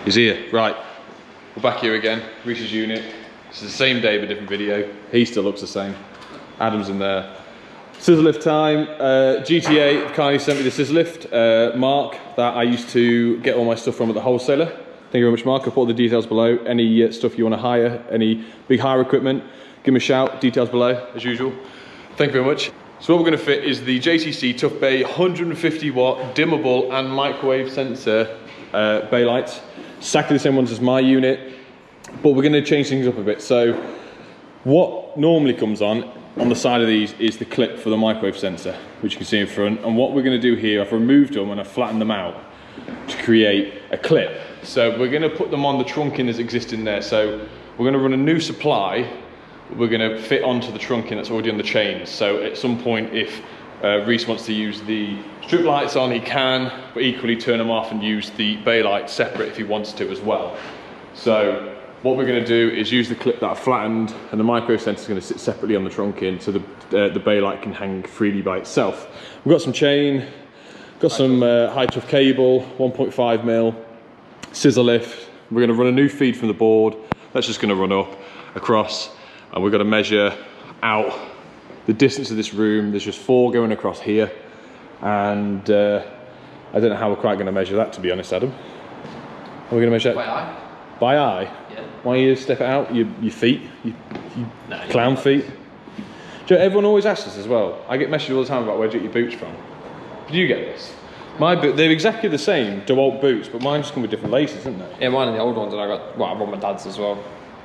He's here. Right, we're back here again. Reese's unit. It's the same day but different video. He still looks the same. Adam's in there. Scissor lift time. GTA kindly sent me the scissor lift. Mark, that I used to get all my stuff from at the wholesaler. Thank you very much, Mark. I'll put all the details below. Any stuff you want to hire, any big hire equipment, give me a shout. Details below, as usual. Thank you very much. So what we're going to fit is the JCC Tough Bay 150 watt dimmable and microwave sensor bay lights. Exactly the same ones as my unit, but we're going to change things up a bit. So what normally comes on the side of these is the clip for the microwave sensor, which you can see in front. And what we're going to do here, I've removed them and I've flattened them out to create a clip. So we're going to put them on the trunking that's existing there. So we're going to run a new supply. We're going to fit onto the trunking that's already on the chains. So at some point, if Reese wants to use the strip lights on, he can, but equally turn them off and use the bay light separate if he wants to as well. So what we're going to do is use the clip that I flattened, and the micro sensor is going to sit separately on the trunking, so the bay light can hang freely by itself. We've got some chain, got some high tough cable, 1.5mm, scissor lift. We're going to run a new feed from the board. That's just going to run up across, and we've got to measure out the distance of this room. There's just 4 going across here, and I don't know how we're quite going to measure that, to be honest, Adam. Are we going to measure that? By eye. By eye? Yeah. Why you step it out? Your feet? Your clown feet? Do you know, everyone always asks us as well. I get messages all the time about where do you get your boots from. Do you get this? My boot, they're exactly the same, DeWalt boots, but mine just come with different laces, isn't they? Yeah, mine are the old ones, and I got, well, I bought my dad's as well.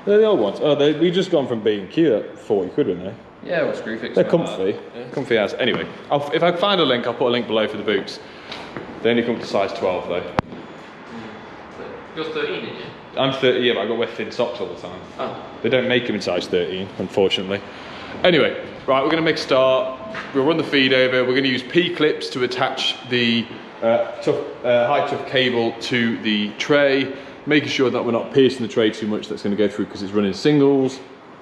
They're the old ones. Oh, we just gone from B&Q at 40 quid, weren't they? Yeah, well, screw fix. They're comfy, comfy as. Anyway, if I find a link, I'll put a link below for the boots. They only come to size 12 though. You're 13, didn't you? I'm 30, yeah, but I got to wear thin socks all the time. Oh. They don't make them in size 13, unfortunately. Anyway, right, we're going to make a start. We'll run the feed over. We're going to use P-clips to attach the high tough cable to the tray, making sure that we're not piercing the tray too much. That's going to go through because it's running singles.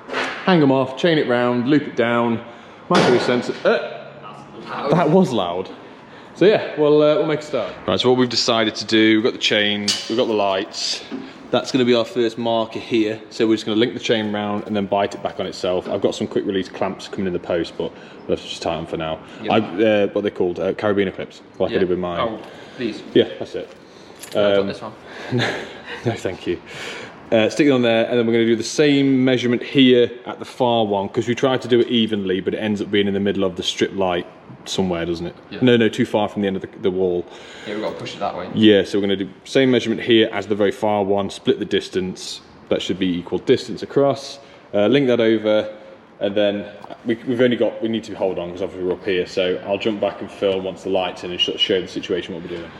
Hang them off, chain it round, loop it down, microwave sensor. That was loud. So yeah, we'll make a start. Right, so what we've decided to do, we've got the chain, we've got the lights. That's going to be our first marker here. So we're just going to link the chain round and then bite it back on itself. I've got some quick release clamps coming in the post, but we'll have to just tie them for now. Yep. What they're called, carabiner clips, like I did with mine. Oh, these? Yeah, that's it. I've got this one. No, thank you. Stick it on there, and then we're going to do the same measurement here at the far one, because we tried to do it evenly, but it ends up being in the middle of the strip light somewhere, doesn't it? Yeah. No, too far from the end of the wall. Yeah, we've got to push it that way. Yeah, so we're going to do same measurement here as the very far one, split the distance. That should be equal distance across. Link that over, and then we need to hold on because obviously we're up here. So I'll jump back and film once the light's in and show the situation what we're doing.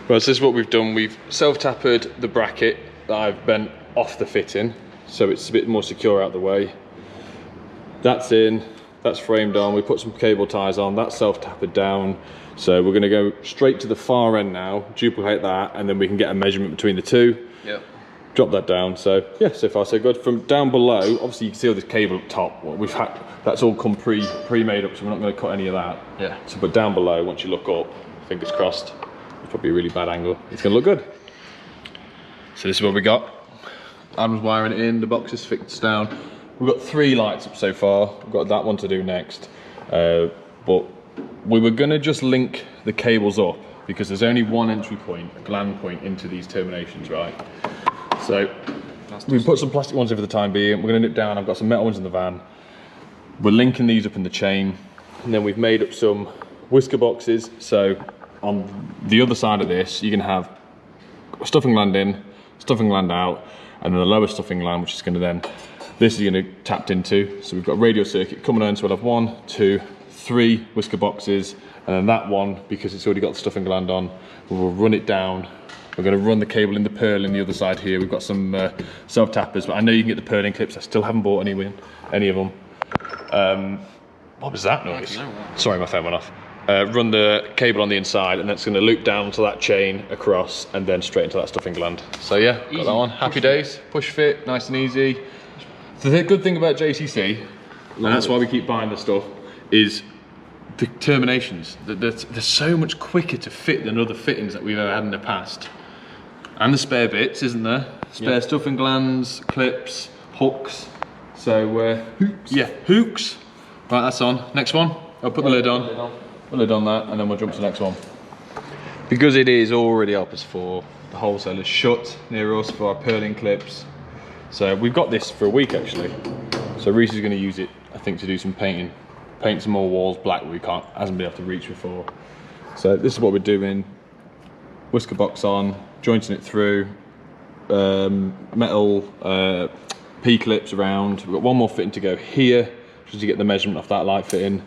Well, so this is what we've done. We've self-tapered the bracket that I've bent off the fitting, so it's a bit more secure out the way. That's in, that's framed on. We put some cable ties on, that's self-tapered down. So we're going to go straight to the far end now, duplicate that, and then we can get a measurement between the two. Yep. Drop that down. So yeah, so far so good. From down below, obviously you can see all this cable up top. We've had that's all come pre-made up, so we're not going to cut any of that. Yeah. So but down below, once you look up, fingers crossed, it's probably a really bad angle. It's going to look good. So this is what we got. Adam's wiring it in, the box is fixed down. We've got 3 lights up so far. We've got that one to do next. But we were gonna just link the cables up because there's only one entry point, a gland point into these terminations, right? So we put some plastic ones in for the time being. We're gonna nip down, I've got some metal ones in the van. We're linking these up in the chain. And then we've made up some whisker boxes. So on the other side of this, you can have stuffing gland in, stuffing gland out, and then the lower stuffing line, which is going to then, this is going to tapped into. So we've got a radio circuit coming on, so we'll have 1, 2, 3 whisker boxes, and then that one, because it's already got the stuffing gland on, we'll run it down. We're going to run the cable in the purl in the other side here. We've got some self-tappers, but I know you can get the purling clips. I still haven't bought any of them. What was that noise? Sorry, my phone went off. Run the cable on the inside, and that's going to loop down to that chain across and then straight into that stuffing gland. So yeah, got that one. Happy days, push fit, nice and easy. The good thing about JCC, and that's why we keep buying the stuff, is the terminations. They're so much quicker to fit than other fittings that we've ever had in the past. And the spare bits, isn't there? Spare stuffing glands, clips, hooks. So, hooks. Yeah, hooks. Right, that's on. Next one. I'll put the lid on. Put the lid on that, and then we'll jump to the next one. Because it is already up as 4, the wholesaler's shut near us for our purling clips. So we've got this for a week actually. So Reese is going to use it, I think, to do some painting. Paint some more walls black we hasn't been able to reach before. So this is what we're doing. Whisker box on, jointing it through, metal P-clips around. We've got one more fitting to go here, just to get the measurement off that light fitting.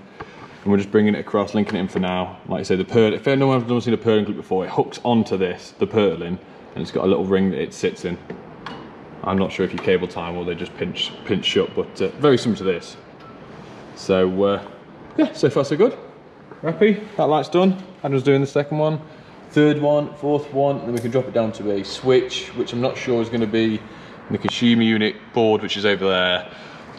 And we're just bringing it across, linking it in for now. Like I say, the purl, if anyone's never seen a purling clip before, it hooks onto this, the purling, and it's got a little ring that it sits in. I'm not sure if you cable time or they just pinch shut, but very similar to this. So yeah, so far so good. We're happy, that light's done. Adam's doing the second one, third one, fourth one, and then we can drop it down to a switch, which I'm not sure is going to be in the consumer unit board, which is over there,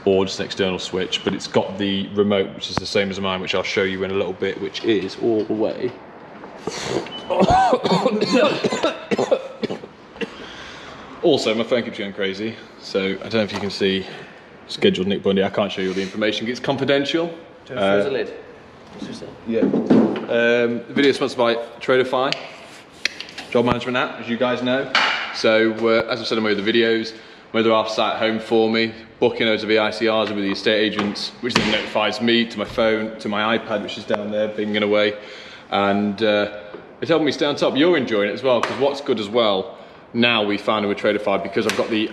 or just an external switch, but it's got the remote, which is the same as mine, which I'll show you in a little bit, which is all the way. Also, my phone keeps going crazy, so I don't know if you can see scheduled Nick Bundy. I can't show you all the information, it's confidential. There's a lid. Yeah. The video is sponsored by Traderify, job management app, as you guys know. So, as I've said in my other videos, whether off-site home for me, booking loads of EICRs with the estate agents, which then notifies me to my phone, to my iPad, which is down there, binging away. And it's helping me stay on top. You're enjoying it as well, because what's good as well, now we found with Traderify, because I've got the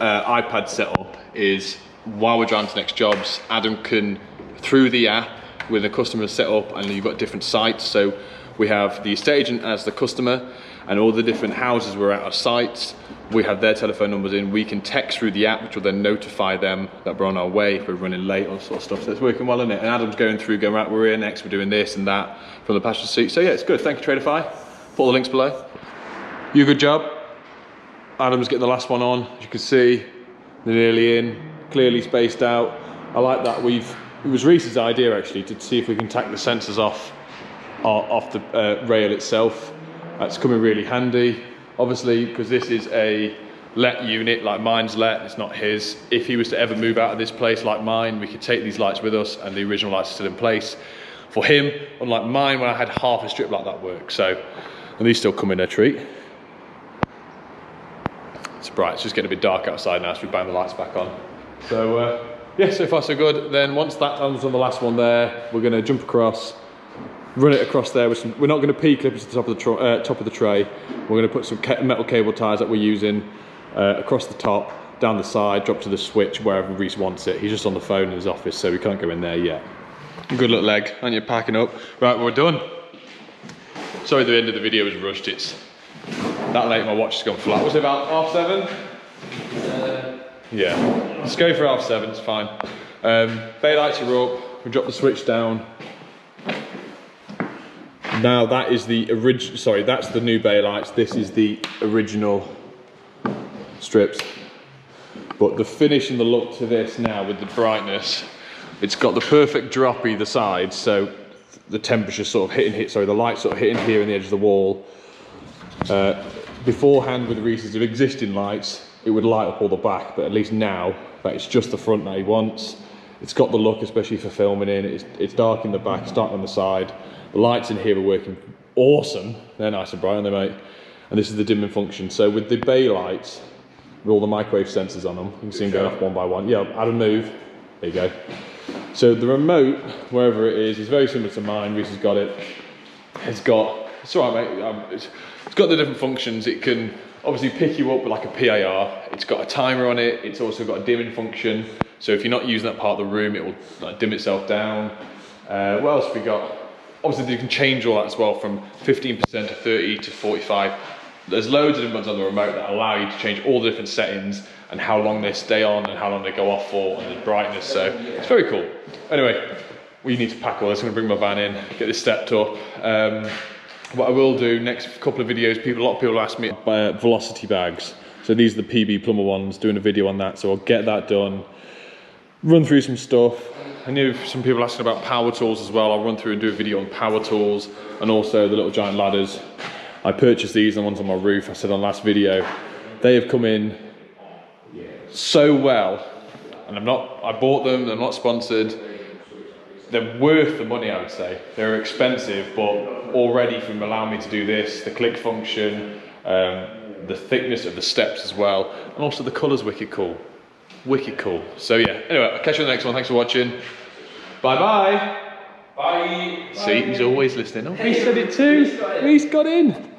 iPad set up, is while we're driving to next jobs, Adam can, through the app, with a customer set up, and you've got different sites. So we have the estate agent as the customer, and all the different houses we're at our sites, we have their telephone numbers in. We can text through the app, which will then notify them that we're on our way, if we're running late, all sort of stuff. So it's working well, isn't it? And Adam's going through, going, right, we're here next, we're doing this and that from the passenger seat. So yeah, it's good. Thank you, Traderify. Put all the links below. You good job. Adam's getting the last one on, as you can see. They're nearly in, clearly spaced out. I like that. It was Reese's idea actually to see if we can tack the sensors off the rail itself. That's coming really handy. Obviously, because this is a let unit, like mine's let, it's not his. If he was to ever move out of this place like mine, we could take these lights with us and the original lights are still in place. For him, unlike mine, when I had half a strip like that work. So, and these still come in a treat. It's bright, it's just getting a bit dark outside now, so we bang the lights back on. So, yeah, so far so good. Then once that comes on the last one there, we're gonna jump across, run it across there with some, we're not going to P-clip it to the top of the tray. We're going to put some metal cable ties that we're using across the top, down the side, drop to the switch wherever Reese wants it. He's just on the phone in his office, so we can't go in there yet. Good little leg, aren't you, packing up? Right, we're done. Sorry the end of the video was rushed, it's that late, my watch has gone flat. Was it about 7:30? Yeah, let's go for 7:30, it's fine. Bay lights are up, we drop the switch down. Now that is the original, sorry, that's the new bay lights. This is the original strips. But the finish and the look to this now with the brightness, it's got the perfect drop either side. So the temperature sort of the light sort of hitting here in the edge of the wall. Beforehand with Reese's existing lights, it would light up all the back, but at least now that it's just the front that he wants. It's got the look, especially for filming in. It's dark in the back, it's dark on the side. The lights in here are working awesome. They're nice and bright, aren't they, mate? And this is the dimming function. So with the bay lights, with all the microwave sensors on them, you can see them going off one by one. Yeah, Adam, move. There you go. So the remote, wherever it is very similar to mine. Reese has got it. It's all right, mate. It's got the different functions. It can obviously pick you up with like a PIR. It's got a timer on it. It's also got a dimming function. So if you're not using that part of the room, it will like dim itself down. What else have we got? Obviously you can change all that as well, from 15% to 30 to 45. There's loads of different ones on the remote that allow you to change all the different settings and how long they stay on and how long they go off for, and the brightness, so it's very cool. Anyway, we need to pack all this. I'm gonna bring my van in, get this stepped up. What I will do next couple of videos, a lot of people ask me about velocity bags. So these are the PB Plumber ones, doing a video on that, so I'll get that done. Run through some stuff. I knew some people asking about power tools as well. I'll run through and do a video on power tools and also the little giant ladders. I purchased these and ones on my roof, I said on last video. They have come in so well, and I bought them, they're not sponsored. They're worth the money, I would say. They're expensive, but already from allowing me to do this, the click function, the thickness of the steps as well, and also the colour's wicked cool. Wicked cool. So yeah, anyway, I'll catch you on the next one. Thanks for watching. Bye-bye. Bye. See, he's always listening. Oh, he said it too. He's got in.